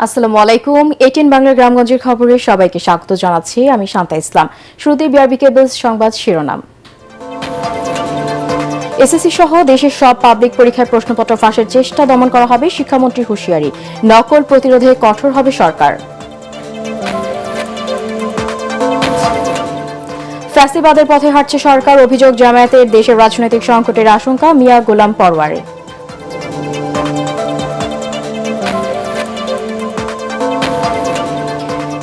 আসসালামু আলাইকুম। 18 বাংলা গ্রামগঞ্জের খবরে সবাইকে স্বাগত জানাচ্ছি। আমি শান্তা ইসলাম। শুরুতেই বিআরবি কেবলস সংবাদ শিরোনাম। এসএসসি সহ দেশের সব পাবলিক পরীক্ষার প্রশ্নপত্র ফাঁসের চেষ্টা দমন করা হবে, শিক্ষামন্ত্রী হুঁশিয়ারি। নকল প্রতিরোধে কঠোর হবে সরকার। ফ্যাসিবাদের পথে হাঁটছে সরকার, অভিযোগ জামায়াতের। দেশের রাজনৈতিক সংকটের আশঙ্কা, মিয়া গোলাম পরওয়ারের।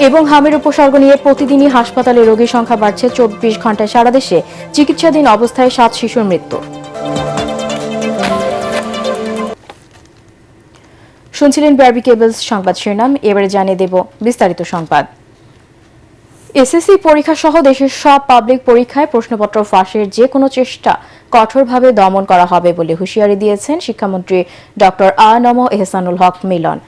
এবং হামের উপসর্গ নিয়ে প্রতিদিনই হাসপাতালে রোগীর সংখ্যা বাড়ছে। 24 ঘন্টায় সারা দেশে চিকিৎসাধীন অবস্থায় 7 শিশুর মৃত্যু। শুনছিলেন বিআরবি কেবলস সংবাদ শিরোনাম। এবারে জানিয়ে দেব বিস্তারিত সংবাদ। এসএসসি পরীক্ষা সহ দেশের সব পাবলিক পরীক্ষায় প্রশ্নপত্র ফাঁসের যে কোনো চেষ্টা কঠোরভাবে দমন করা হবে বলে হুঁশিয়ারি দিয়েছেন শিক্ষামন্ত্রী ডক্টর আ.ন.ম এহসানুল হক মিলন।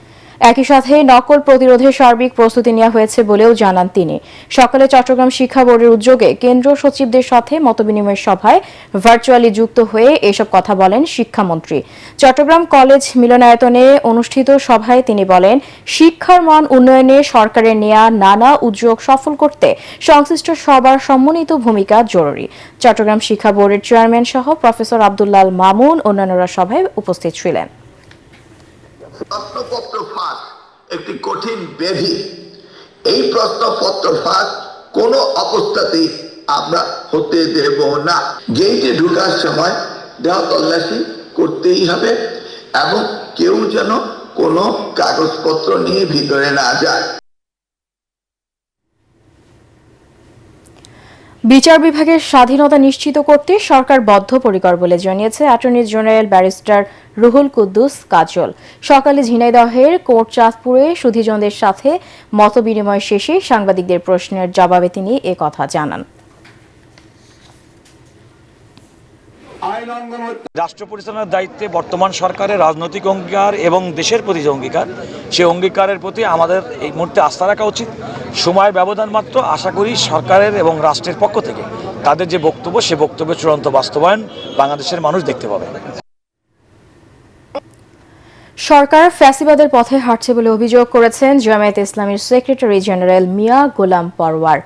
একই সাথে নকল প্রতিরোধে সার্বিক প্রস্তুতি নেওয়া হয়েছে বলেও জানান তিনি। সকালে চট্টগ্রাম শিক্ষা বোর্ডের উদ্যোগে কেন্দ্রীয় সচিবদের সাথে মতবিনিময় সভায় ভার্চুয়ালি যুক্ত হয়ে এসব কথা বলেন শিক্ষামন্ত্রী। চট্টগ্রাম কলেজ মিলনায়তনে অনুষ্ঠিত সভায় তিনি বলেন, শিক্ষার মান উন্নয়নে সরকারের নেয়া নানা উদ্যোগ সফল করতে সংশ্লিষ্ট সবার সম্মিলিত ভূমিকা জরুরি। চট্টগ্রাম শিক্ষা বোর্ডের চেয়ারম্যান সহ প্রফেসর আব্দুল্লাল মামুন অন্যান্যরা সভায় উপস্থিত ছিলেন। প্রশ্নপত্র ফাঁস একটি কঠিন ব্যাধি। এই প্রশ্নপত্র ফাঁস কোনো অবস্থাতেই আমরা হতে দেব না। গেইটে ঢোকার সময় দেহ তল্লাশি করতেই হবে এবং কেউ যেন কোনো কাগজপত্র নিয়ে ভিতরে না যায়। বিচার বিভাগের স্বাধীনতা নিশ্চিত করতে সরকার বদ্ধপরিকর বলে জানিয়েছে attorney general barrister Ruhul Quddus Kajal. সকালে ঝিনাইদহের কোর্ট চাঁদপুরে সুধীজনদের সাথে মতবিনিময় শেষে সাংবাদিকদের প্রশ্নের জবাবে তিনি একথা জানান। রাষ্ট্র পরিচালনার দায়িত্বে বর্তমান সরকারের রাজনৈতিক অঙ্গীকার এবং দেশের প্রতি যে অঙ্গীকার, সেই অঙ্গীকারের প্রতি আমাদের এই মুহূর্তে আস্থা রাখা উচিত। সময়ের ব্যবধান মাত্র। আশা করি সরকারের এবং রাষ্ট্রের পক্ষ থেকে তাদের যে বক্তব্য, সে বক্তব্যের চূড়ান্ত বাস্তবায়ন বাংলাদেশের মানুষ দেখতে পাবে। সরকার ফ্যাসিবাদের পথে হাঁটছে বলে অভিযোগ করেছেন জামায়াতে ইসলামীর সেক্রেটারি জেনারেল মিয়া গোলাম পরওয়ার।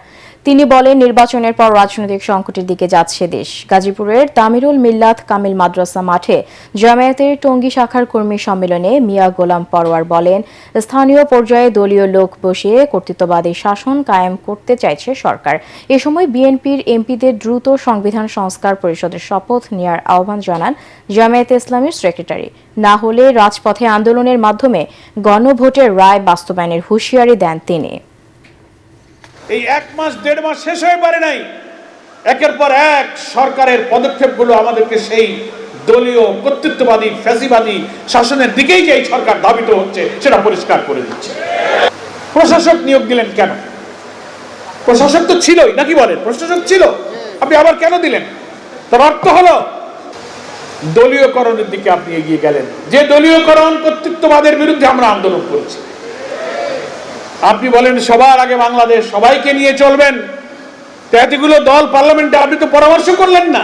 তিনি বলেন, নির্বাচনের পর রাজনৈতিক সংকটের দিকে যাচ্ছে দেশ। গাজীপুরের তামিরুল মিল্লাত কামিল মাদ্রাসা মাঠে জামায়াতের টঙ্গী শাখার কর্মী সম্মেলনে মিয়া গোলাম পরওয়ার বলেন, স্থানীয় পর্যায়ে দলীয় লোক বসিয়ে কর্তৃত্ববাদী শাসন কায়েম করতে চাইছে সরকার। এ সময় বিএনপির এমপিদের দ্রুত সংবিধান সংস্কার পরিষদের শপথ নেওয়ার আহ্বান জানান জামায়াতে ইসলামীর সেক্রেটারি। না হলে রাজপথে আন্দোলনের মাধ্যমে গণভোটের রায় বাস্তবায়নের হুঁশিয়ারি দেন তিনি। এই 1 মাস 1.5 মাস শেষ হয়ে পারে নাই, একের পর এক সরকারের পদক্ষেপগুলো আমাদেরকে সেই দলীয় কর্তৃত্ববাদী ফ্যাসিবাদী শাসনের দিকেই যে এই সরকার ধাবিত হচ্ছে সেটা পরিষ্কার করে দিচ্ছে। প্রশাসক নিয়োগ দিলেন কেন? প্রশাসক তো ছিলই, নাকি বলেন? প্রশাসক ছিল, আপনি আবার কেন দিলেন? তার অর্থ হলো দলীয়করণের দিকে আপনি এগিয়ে গেলেন। যে দলীয়করণ, কর্তৃত্ববাদের বিরুদ্ধে আমরা আন্দোলন করেছি। আপনি বলেন সবার আগে বাংলাদেশ, সবাইকে নিয়ে চলবেন, এতগুলো দল পার্লামেন্টে, আপনি তো পরামর্শ করলেন না।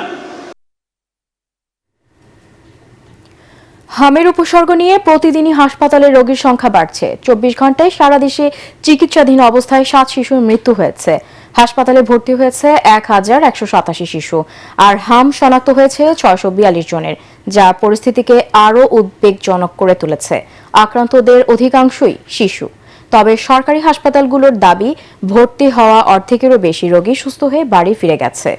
হামের উপসর্গ নিয়ে প্রতিদিনই হাসপাতালে রোগীর সংখ্যা বাড়ছে। 24 ঘন্টায় সারা দেশে চিকিৎসাধীন অবস্থায় 7 শিশুর মৃত্যু হয়েছে। হাসপাতালে ভর্তি হয়েছে 1187 শিশু, আর হাম শনাক্ত হয়েছে 642 জনের, যা পরিস্থিতিকে আরও উদ্বেগজনক করে তুলেছে। আক্রান্তদের অধিকাংশই শিশু। তবে সরকারি হাসপাতালগুলোর দাবি, ভর্তি হওয়া অর্ধেকেরও বেশি রোগী সুস্থ হয়ে বাড়ি ফিরে গেছে।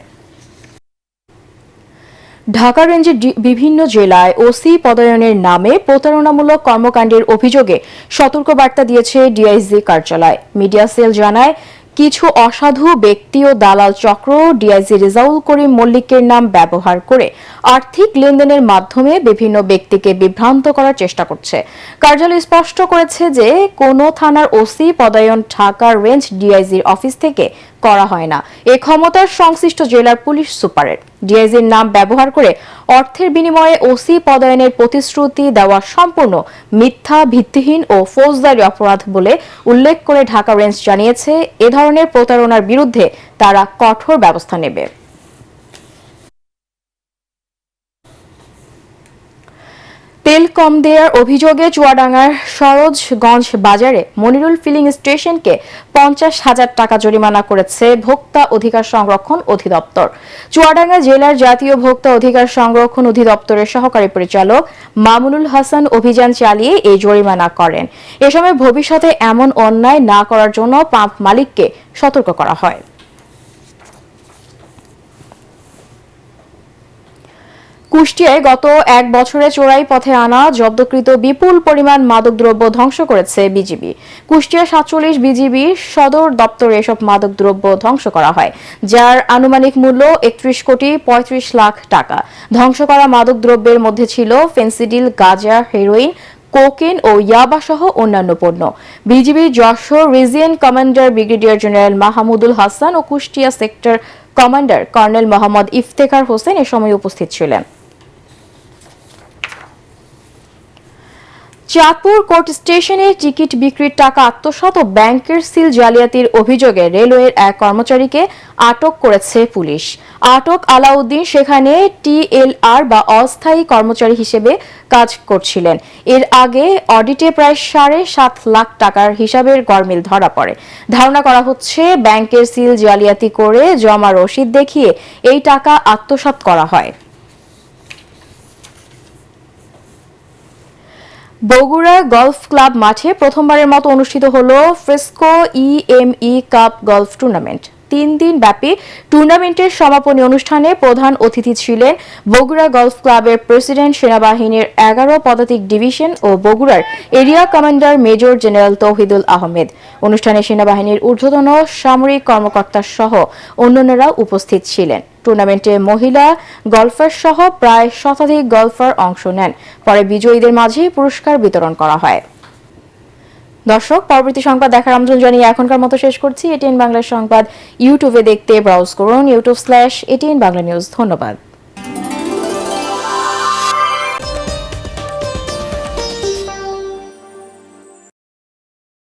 ঢাকা রেঞ্জের বিভিন্ন জেলায় ওসি পদায়নের নামে প্রতারণামূলক কর্মকাণ্ডের অভিযোগে সতর্কবার্তা দিয়েছে ডিআইজি কার্যালয়। মিডিয়া সেল জানায়, কিছু অসাধু ব্যক্তি ও দালাল চক্র ডিআইজি রেজাউল করিম মল্লিকের নাম ব্যবহার করে আর্থিক লেনদেনের মাধ্যমে বিভিন্ন ব্যক্তিকে বিভ্রান্ত করার চেষ্টা করছে। কার্যালয় স্পষ্ট করেছে যে কোনো থানার ওসি পদায়ন ঢাকা রেঞ্জ ডিআইজির অফিস থেকে করা হয় না। এই ক্ষমতা সংশ্লিষ্ট জেলার পুলিশ সুপারের। ডিআইজির নাম ব্যবহার করে অর্থের বিনিময়ে ওসি পদায়নের প্রতিশ্রুতি দেওয়া সম্পূর্ণ মিথ্যা, ভিত্তিহীন ও ফৌজদারি অপরাধ বলে উল্লেখ করে ঢাকা রেঞ্জ জানিয়েছে, এ ধরনের প্রতারণার বিরুদ্ধে তারা কঠোর ব্যবস্থা নেবে। তেল কম দেওয়ার অভিযোগে চুয়াডাঙ্গার সরোজগঞ্জ বাজারে মনিরুল ফিলিং স্টেশনকে 50,000 টাকা জরিমানা করেছে ভোক্তা অধিকার সংরক্ষণ অধিদপ্তর। চুয়াডাঙ্গা জেলার জাতীয় ভোক্তা অধিকার সংরক্ষণ অধিদপ্তরের সহকারী পরিচালক মামুনুল হাসান অভিযান চালিয়ে এই জরিমানা করেন। এ সময় ভবিষ্যতে এমন অন্যায় না করার জন্য পাম্প মালিককে সতর্ক করা হয়। কুষ্টিয়ায় গত এক বছরে চোরাই পথে আনা জব্দকৃত বিপুল পরিমাণ মাদকদ্রব্য ধ্বংস করেছে বিজিবি। কুষ্টিয়া 47 বিজিবি সদর দপ্তরে এসব মাদকদ্রব্য ধ্বংস করা হয়, যার আনুমানিক মূল্য 31 কোটি 35 লাখ টাকা। ধ্বংস করা মাদকদ্রব্যের মধ্যে ছিল ফেন্সিডিল, গাঁজা, হেরোইন, কোকেন ও ইয়াবা সহ অন্যান্য পণ্য। BGB Jessore region commander brigadier general Mahmudul Hasan ও Kushtia sector commander colonel Mohammad Iftekhar Hossain এ সময় উপস্থিত ছিলেন। চাঁদপুর কোর্ট স্টেশনে টিকিট বিক্রির টাকা আত্মসাৎ ও ব্যাংকের সিল জালিয়াতির অভিযোগে রেলওয়ের এক কর্মচারীকে আটক করেছে পুলিশ। আটক আলাউদ্দিন সেখানে টিএলআর বা অস্থায়ী কর্মচারী হিসেবে কাজ করছিলেন। এর আগে অডিটে প্রায় 7.5 লাখ টাকার হিসাবের গরমিল ধরা পড়ে। ধারণা করা হচ্ছে ব্যাংকের সিল জালিয়াতি করে জমা রসিদ দেখিয়ে এই টাকা আত্মসাৎ করা হয়। বগুড়া গলফ ক্লাব মাঠে প্রথমবারের মতো অনুষ্ঠিত হলো fresco EME cup golf tournament. 3 দিন ব্যাপী টুর্নামেন্টের সমাপনী অনুষ্ঠানে প্রধান অতিথি ছিলেন বগুড়া গলফ ক্লাবের প্রেসিডেন্ট, সেনাবাহিনীর 11 পদাতিক ডিভিশন ও বগুড়ার area commander major general Touhidul Ahmed. অনুষ্ঠানে সেনাবাহিনীর ঊর্ধ্বতন সামরিক কর্মকর্তা সহ অন্যান্যরা উপস্থিত ছিলেন। টুর্নামেন্টে মহিলা গলফার সহ প্রায় শতাধিক গলফার অংশ নেন। পরে বিজয়ীদের মাঝে পুরস্কার বিতরণ করা হয়। দর্শক, পরবর্তী সংবাদ দেখার আমন্ত্রণ জানিয়ে এখনকার মতো শেষ করছি। এটিএন বাংলা সংবাদ ইউটিউবে দেখতে ব্রাউজ করুন youtube/ATN বাংলা নিউজ। ধন্যবাদ।